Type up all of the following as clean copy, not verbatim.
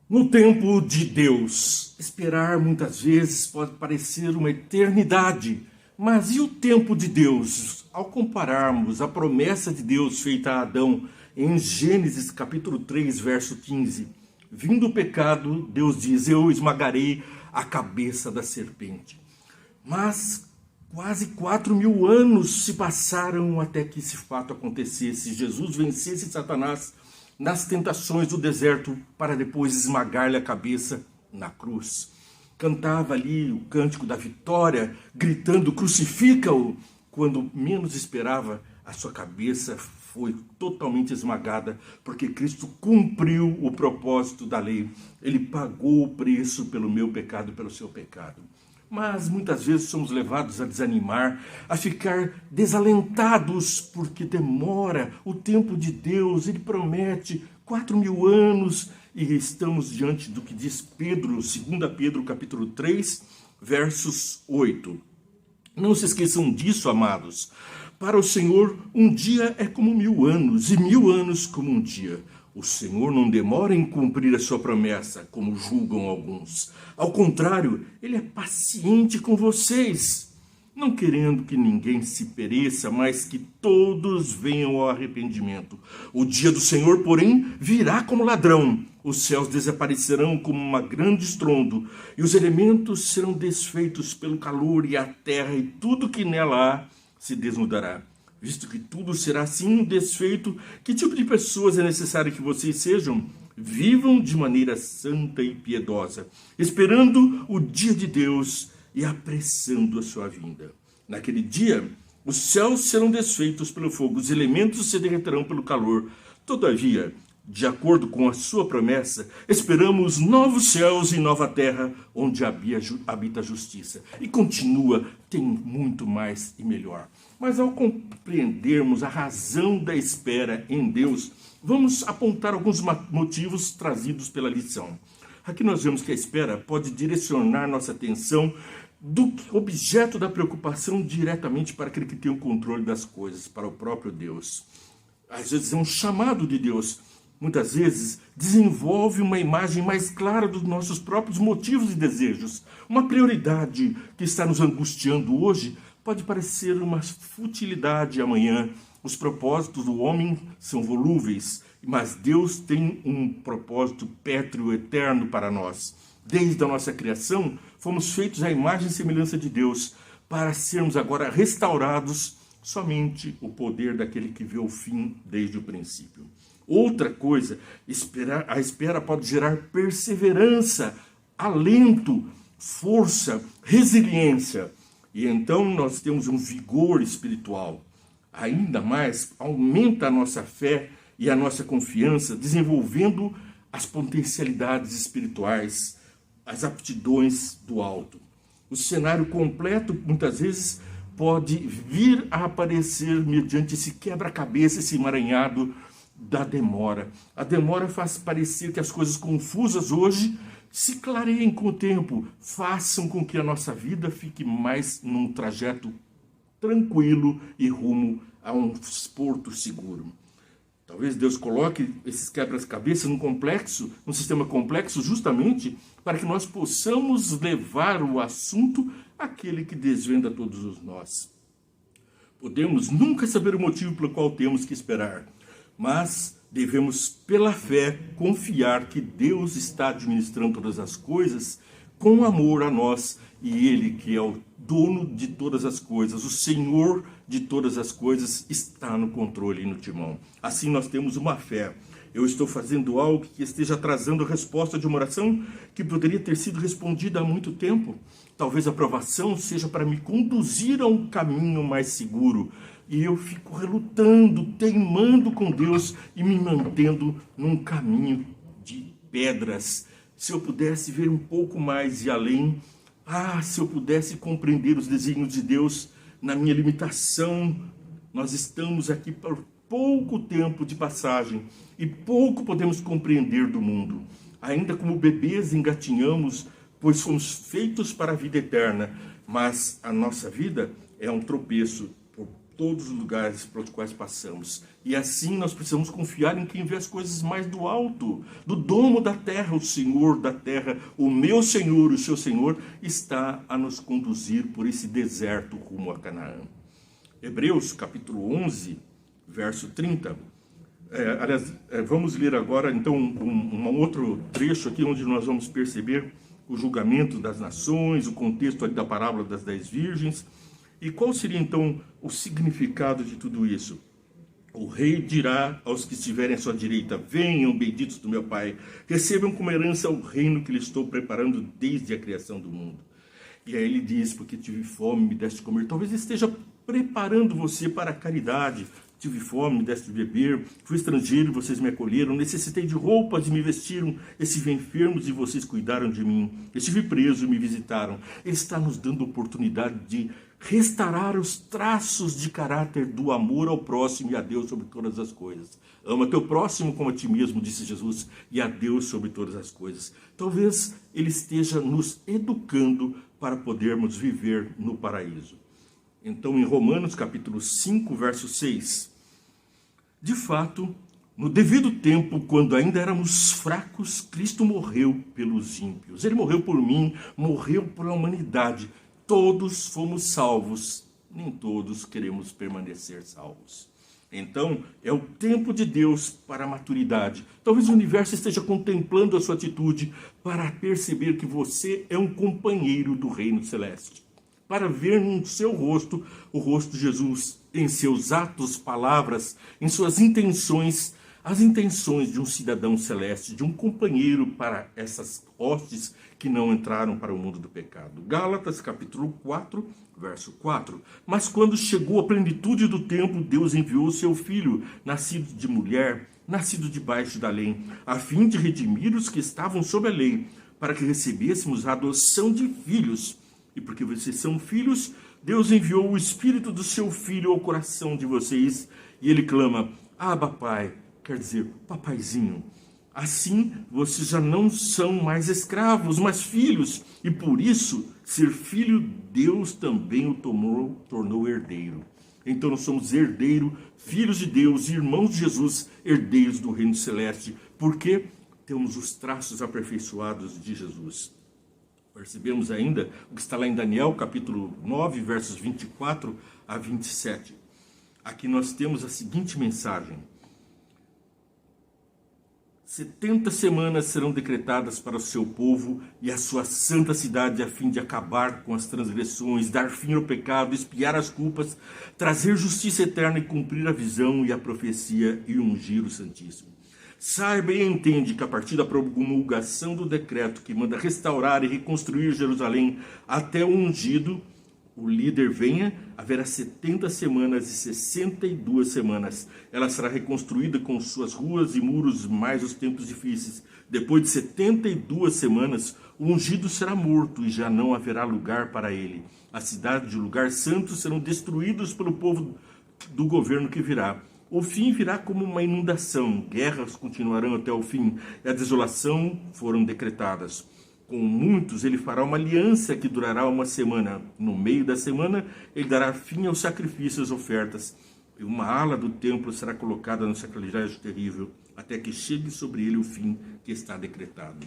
No tempo de Deus, esperar muitas vezes pode parecer uma eternidade, mas e o tempo de Deus? Ao compararmos a promessa de Deus feita a Adão em Gênesis capítulo 3, verso 15, vindo o pecado, Deus diz: eu esmagarei a cabeça da serpente. Mas quase 4.000 anos se passaram até que esse fato acontecesse. Jesus vencesse Satanás nas tentações do deserto para depois esmagar-lhe a cabeça na cruz. Cantava ali o cântico da vitória, gritando: crucifica-o! Quando menos esperava, a sua cabeça foi totalmente esmagada, porque Cristo cumpriu o propósito da lei. Ele pagou o preço pelo meu pecado e pelo seu pecado. Mas muitas vezes somos levados a desanimar, a ficar desalentados, porque demora o tempo de Deus. Ele promete 4.000 anos e estamos diante do que diz Pedro, 2 Pedro capítulo 3, versos 8. Não se esqueçam disso, amados. Para o Senhor, um dia é como 1.000 anos, e 1.000 anos como um dia. O Senhor não demora em cumprir a sua promessa, como julgam alguns. Ao contrário, Ele é paciente com vocês, não querendo que ninguém se pereça, mas que todos venham ao arrependimento. O dia do Senhor, porém, virá como ladrão. Os céus desaparecerão como um grande estrondo, e os elementos serão desfeitos pelo calor, e a terra e tudo que nela há se desnudará. Visto que tudo será assim desfeito, que tipo de pessoas é necessário que vocês sejam? Vivam de maneira santa e piedosa, esperando o dia de Deus e apressando a sua vinda. Naquele dia, os céus serão desfeitos pelo fogo, os elementos se derreterão pelo calor. Todavia, de acordo com a sua promessa, esperamos novos céus e nova terra, onde habita a justiça. E continua, tem muito mais e melhor. Mas ao compreendermos a razão da espera em Deus, vamos apontar alguns motivos trazidos pela lição. Aqui nós vemos que a espera pode direcionar nossa atenção do objeto da preocupação diretamente para aquele que tem o controle das coisas, para o próprio Deus. Às vezes é um chamado de Deus. Muitas vezes desenvolve uma imagem mais clara dos nossos próprios motivos e desejos. Uma prioridade que está nos angustiando hoje pode parecer uma futilidade amanhã. Os propósitos do homem são volúveis, mas Deus tem um propósito pétreo, eterno para nós. Desde a nossa criação, fomos feitos à imagem e semelhança de Deus, para sermos agora restaurados somente o poder daquele que vê o fim desde o princípio. Outra coisa, a espera pode gerar perseverança, alento, força, resiliência. E então nós temos um vigor espiritual. Ainda mais, aumenta a nossa fé e a nossa confiança, desenvolvendo as potencialidades espirituais, as aptidões do alto. O cenário completo, muitas vezes, pode vir a aparecer mediante esse quebra-cabeça, esse emaranhado da demora. A demora faz parecer que as coisas confusas hoje se clareiem com o tempo, façam com que a nossa vida fique mais num trajeto tranquilo e rumo a um porto seguro. Talvez Deus coloque esses quebra-cabeças num sistema complexo, justamente para que nós possamos levar o assunto àquele que desvenda todos os nós. Podemos nunca saber o motivo pelo qual temos que esperar, mas devemos, pela fé, confiar que Deus está administrando todas as coisas com amor a nós, e Ele, que é o dono de todas as coisas, o Senhor de todas as coisas, está no controle e no timão. Assim nós temos uma fé. Eu estou fazendo algo que esteja atrasando a resposta de uma oração que poderia ter sido respondida há muito tempo. Talvez a aprovação seja para me conduzir a um caminho mais seguro. E eu fico relutando, teimando com Deus e me mantendo num caminho de pedras. Se eu pudesse ver um pouco mais e além, se eu pudesse compreender os desígnios de Deus na minha limitação. Nós estamos aqui por pouco tempo de passagem e pouco podemos compreender do mundo. Ainda como bebês engatinhamos, pois fomos feitos para a vida eterna, mas a nossa vida é um tropeço todos os lugares pelos quais passamos. E assim nós precisamos confiar em quem vê as coisas mais do alto, do domo da terra. O Senhor da terra, o meu Senhor, o seu Senhor, está a nos conduzir por esse deserto rumo a Canaã. Hebreus capítulo 11, verso 30. Vamos ler agora então um outro trecho aqui onde nós vamos perceber o julgamento das nações, o contexto ali da parábola das 10 virgens. E qual seria então o significado de tudo isso? O rei dirá aos que estiverem à sua direita: venham, benditos do meu Pai, recebam como herança o reino que lhe estou preparando desde a criação do mundo. E aí ele diz: porque tive fome, me deste de comer. Talvez esteja preparando você para a caridade. Tive fome, me deste de beber, fui estrangeiro, vocês me acolheram, necessitei de roupas e me vestiram, estive enfermo e vocês cuidaram de mim, estive preso e me visitaram. Ele está nos dando oportunidade de restaurar os traços de caráter do amor ao próximo e a Deus sobre todas as coisas. Ama teu próximo como a ti mesmo, disse Jesus, e a Deus sobre todas as coisas. Talvez ele esteja nos educando para podermos viver no paraíso. Então, em Romanos capítulo 5, verso 6, de fato, no devido tempo, quando ainda éramos fracos, Cristo morreu pelos ímpios. Ele morreu por mim, morreu pela humanidade. Todos fomos salvos, nem todos queremos permanecer salvos. Então, é o tempo de Deus para a maturidade. Talvez o universo esteja contemplando a sua atitude para perceber que você é um companheiro do reino celeste. Para ver no seu rosto o rosto de Jesus, em seus atos, palavras, em suas intenções, as intenções de um cidadão celeste, de um companheiro para essas hostes que não entraram para o mundo do pecado. Gálatas capítulo 4, verso 4. Mas quando chegou a plenitude do tempo, Deus enviou o seu filho, nascido de mulher, nascido debaixo da lei, a fim de redimir os que estavam sob a lei, para que recebêssemos a adoção de filhos. E porque vocês são filhos, Deus enviou o Espírito do seu Filho ao coração de vocês, e ele clama: Abba, Pai, quer dizer, papaizinho. Assim, vocês já não são mais escravos, mas filhos, e por isso, ser filho, Deus também o tornou herdeiro. Então nós somos herdeiros, filhos de Deus, irmãos de Jesus, herdeiros do reino celeste, porque temos os traços aperfeiçoados de Jesus. Percebemos ainda o que está lá em Daniel, capítulo 9, versos 24 a 27. Aqui nós temos a seguinte mensagem: 70 semanas serão decretadas para o seu povo e a sua santa cidade, a fim de acabar com as transgressões, dar fim ao pecado, expiar as culpas, trazer justiça eterna e cumprir a visão e a profecia e ungir o Santíssimo. Saiba e entende que a partir da promulgação do decreto que manda restaurar e reconstruir Jerusalém até o ungido, o líder venha, haverá 70 semanas e 62 semanas. Ela será reconstruída com suas ruas e muros, mais os tempos difíceis. Depois de 72 semanas, o ungido será morto e já não haverá lugar para ele. A cidade e o lugar santo serão destruídos pelo povo do governo que virá. O fim virá como uma inundação, guerras continuarão até o fim, e a desolação foram decretadas. Com muitos ele fará uma aliança que durará uma semana. No meio da semana ele dará fim aos sacrifícios e às ofertas. E uma ala do templo será colocada no sacrilégio terrível, até que chegue sobre ele o fim que está decretado.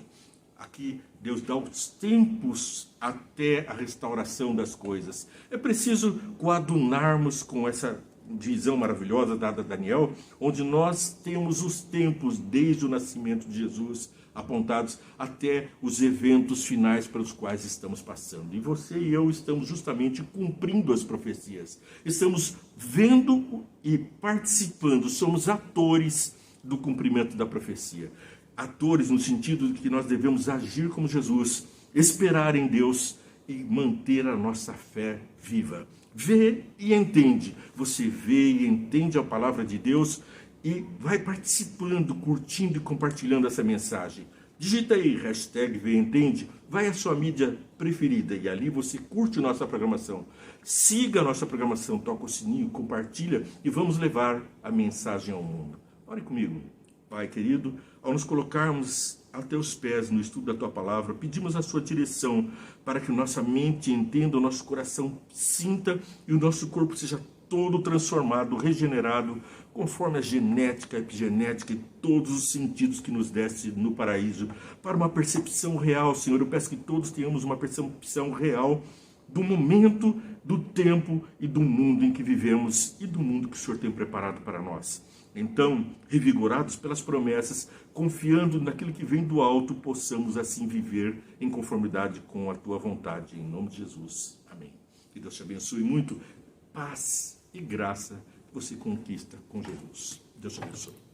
Aqui Deus dá os tempos até a restauração das coisas. É preciso coadunarmos com essa visão maravilhosa dada a Daniel, onde nós temos os tempos desde o nascimento de Jesus apontados até os eventos finais pelos quais estamos passando. E você e eu estamos justamente cumprindo as profecias. Estamos vendo e participando, somos atores do cumprimento da profecia. Atores no sentido de que nós devemos agir como Jesus, esperar em Deus e manter a nossa fé viva. Vê e entende. Você vê e entende a palavra de Deus e vai participando, curtindo e compartilhando essa mensagem. Digita aí, hashtag Vê e Entende, vai à sua mídia preferida e ali você curte nossa programação. Siga a nossa programação, toca o sininho, compartilha e vamos levar a mensagem ao mundo. Ore comigo. Pai querido, ao nos colocarmos a teus pés no estudo da tua palavra, pedimos a sua direção para que nossa mente entenda, o nosso coração sinta e o nosso corpo seja todo transformado, regenerado, conforme a genética, a epigenética e todos os sentidos que nos deste no paraíso, para uma percepção real, Senhor. Eu peço que todos tenhamos uma percepção real do momento, do tempo e do mundo em que vivemos e do mundo que o Senhor tem preparado para nós. Então, revigorados pelas promessas, confiando naquilo que vem do alto, possamos assim viver em conformidade com a Tua vontade. Em nome de Jesus. Amém. Que Deus te abençoe muito. Paz e graça você conquista com Jesus. Deus te abençoe.